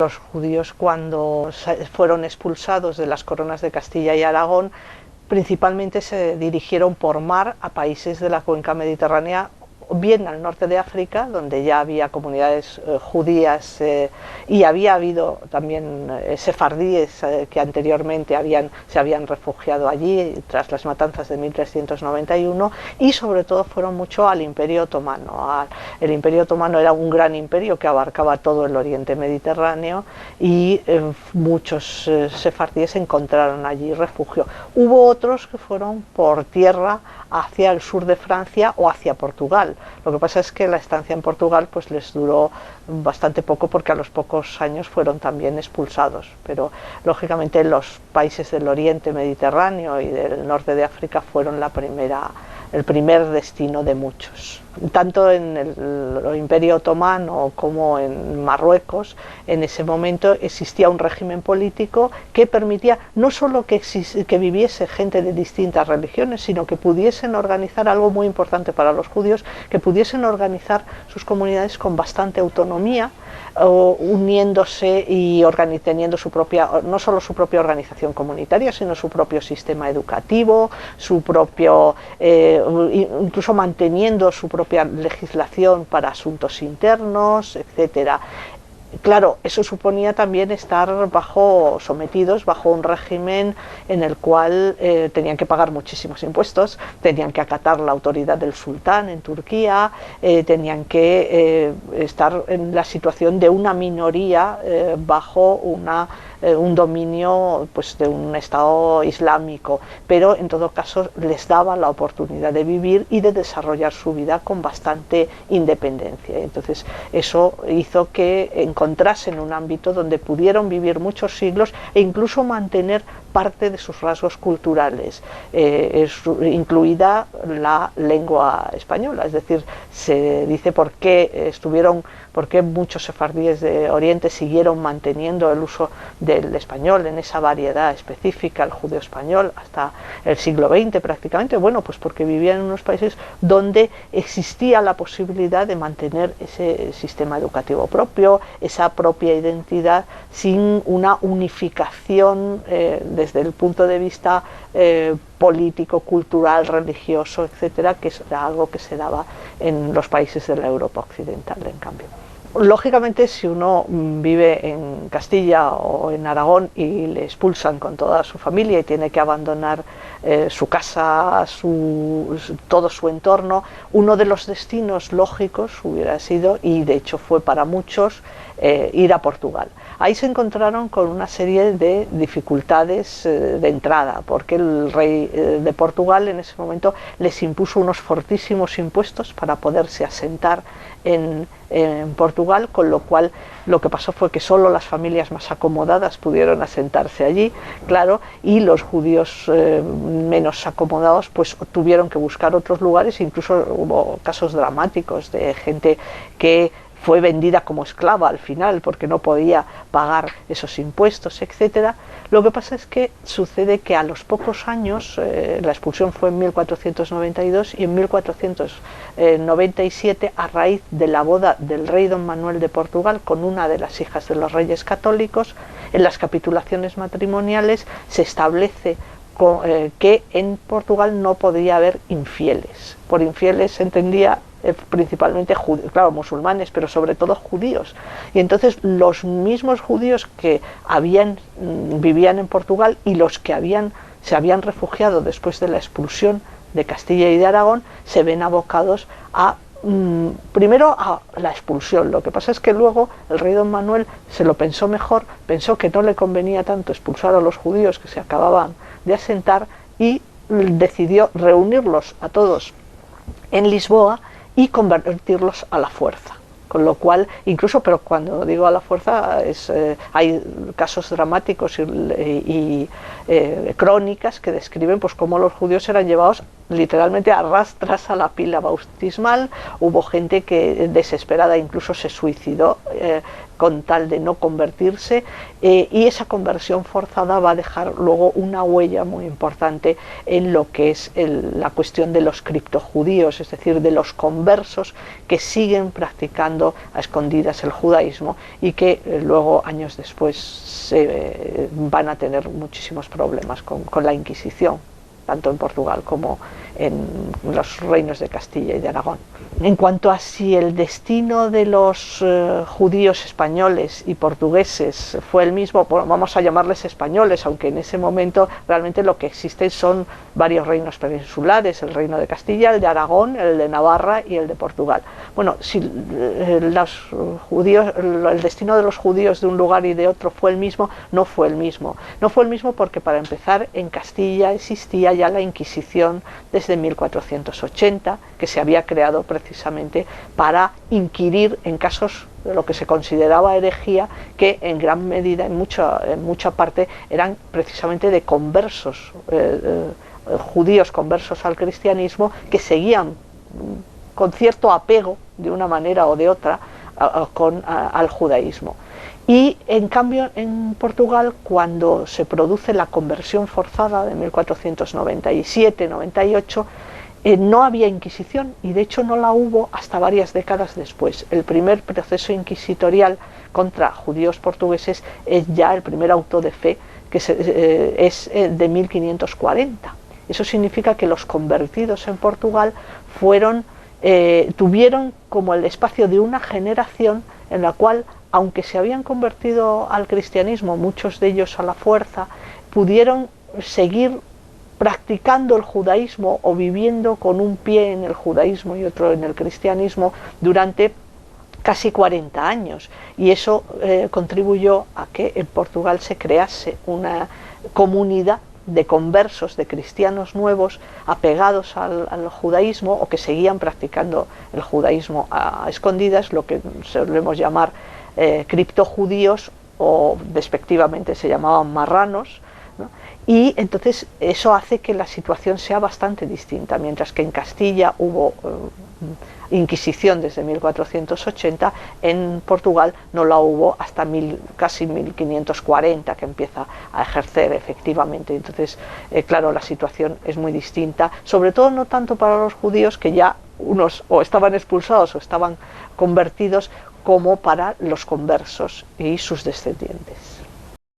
Los judíos, cuando fueron expulsados de las coronas de Castilla y Aragón, principalmente se dirigieron por mar a países de la cuenca mediterránea, bien al norte de África, donde ya había comunidades judías y había habido también sefardíes que anteriormente se habían refugiado allí tras las matanzas de 1391, y sobre todo fueron mucho al Imperio Otomano. El Imperio Otomano era un gran imperio que abarcaba todo el Oriente Mediterráneo, y muchos sefardíes encontraron allí refugio. Hubo otros que fueron por tierra hacia el sur de Francia o hacia Portugal. Lo que pasa es que la estancia en Portugal pues les duró bastante poco, porque a los pocos años fueron también expulsados, pero lógicamente los países del Oriente Mediterráneo y del norte de África fueron el primer destino de muchos. Tanto en el Imperio Otomano como en Marruecos, en ese momento existía un régimen político que permitía no solo que viviese gente de distintas religiones, sino que pudiesen organizar algo muy importante para los judíos, que pudiesen organizar sus comunidades con bastante autonomía, uniéndose y teniendo no solo su propia organización comunitaria, sino su propio sistema educativo, incluso manteniendo su propia legislación para asuntos internos, etcétera. Claro, eso suponía también estar sometidos bajo un régimen en el cual tenían que pagar muchísimos impuestos, tenían que acatar la autoridad del sultán en Turquía, tenían que estar en la situación de una minoría bajo un dominio pues, de un Estado islámico, pero en todo caso les daba la oportunidad de vivir y de desarrollar su vida con bastante independencia. Entonces eso hizo que encontrasen un ámbito donde pudieron vivir muchos siglos e incluso mantener parte de sus rasgos culturales, incluida la lengua española. Es decir, se dice por qué muchos sefardíes de Oriente siguieron manteniendo el uso del español en esa variedad específica, el judeo español, hasta el siglo XX prácticamente. Bueno, pues porque vivían en unos países donde existía la posibilidad de mantener ese sistema educativo propio, esa propia identidad, sin una unificación desde el punto de vista político, cultural, religioso, etcétera, que era algo que se daba en los países de la Europa occidental, en cambio. Lógicamente, si uno vive en Castilla o en Aragón y le expulsan con toda su familia y tiene que abandonar su casa, todo su entorno, uno de los destinos lógicos hubiera sido, y de hecho fue para muchos, ir a Portugal. Ahí se encontraron con una serie de dificultades de entrada, porque el rey de Portugal en ese momento les impuso unos fortísimos impuestos para poderse asentar en Portugal, con lo cual lo que pasó fue que solo las familias más acomodadas pudieron asentarse allí, claro, y los judíos menos acomodados pues tuvieron que buscar otros lugares. Incluso hubo casos dramáticos de gente que fue vendida como esclava al final porque no podía pagar esos impuestos, etcétera. Lo que pasa es que sucede que a los pocos años, la expulsión fue en 1492, y en 1497, a raíz de la boda del rey Don Manuel de Portugal con una de las hijas de los reyes católicos, en las capitulaciones matrimoniales se establece que en Portugal no podía haber infieles. Por infieles se entendía principalmente claro, musulmanes, pero sobre todo judíos. Y entonces los mismos judíos que vivían en Portugal y los que se habían refugiado después de la expulsión de Castilla y de Aragón se ven abocados primero a la expulsión. Lo que pasa es que luego el rey Don Manuel se lo pensó mejor, pensó que no le convenía tanto expulsar a los judíos que se acababan de asentar, y decidió reunirlos a todos en Lisboa y convertirlos a la fuerza. Con lo cual, incluso, pero cuando digo a la fuerza, hay casos dramáticos y crónicas que describen pues cómo los judíos eran llevados literalmente arrastras a la pila bautismal. Hubo gente que desesperada incluso se suicidó con tal de no convertirse, y esa conversión forzada va a dejar luego una huella muy importante en lo que es la cuestión de los criptojudíos, es decir, de los conversos que siguen practicando a escondidas el judaísmo y que luego, años después, van a tener muchísimos problemas con la Inquisición, tanto en Portugal como en los reinos de Castilla y de Aragón. En cuanto a si el destino de los judíos españoles y portugueses fue el mismo, bueno, vamos a llamarles españoles, aunque en ese momento realmente lo que existen son varios reinos peninsulares, el reino de Castilla, el de Aragón, el de Navarra y el de Portugal. Bueno, si los judíos, el destino de los judíos de un lugar y de otro fue el mismo, no fue el mismo. No fue el mismo porque, para empezar, en Castilla existía ya la Inquisición desde 1480, que se había creado precisamente para inquirir en casos de lo que se consideraba herejía, que en gran medida, en mucha parte, eran precisamente de conversos, judíos conversos al cristianismo, que seguían con cierto apego, de una manera o de otra, al judaísmo. Y en cambio en Portugal, cuando se produce la conversión forzada de 1497-98, no había Inquisición, y de hecho no la hubo hasta varias décadas después. El primer proceso inquisitorial contra judíos portugueses es ya el primer auto de fe, que es de 1540. Eso significa que los convertidos en Portugal tuvieron como el espacio de una generación en la cual, aunque se habían convertido al cristianismo, muchos de ellos a la fuerza, pudieron seguir practicando el judaísmo o viviendo con un pie en el judaísmo y otro en el cristianismo durante casi 40 años. Y eso contribuyó a que en Portugal se crease una comunidad de conversos, de cristianos nuevos apegados al judaísmo, o que seguían practicando el judaísmo a escondidas, lo que solemos llamar criptojudíos, o despectivamente se llamaban marranos, ¿no? Y entonces eso hace que la situación sea bastante distinta. Mientras que en Castilla hubo Inquisición desde 1480, en Portugal no la hubo hasta casi 1540, que empieza a ejercer efectivamente. Entonces, claro, la situación es muy distinta, sobre todo no tanto para los judíos, que ya unos o estaban expulsados o estaban convertidos, como para los conversos y sus descendientes.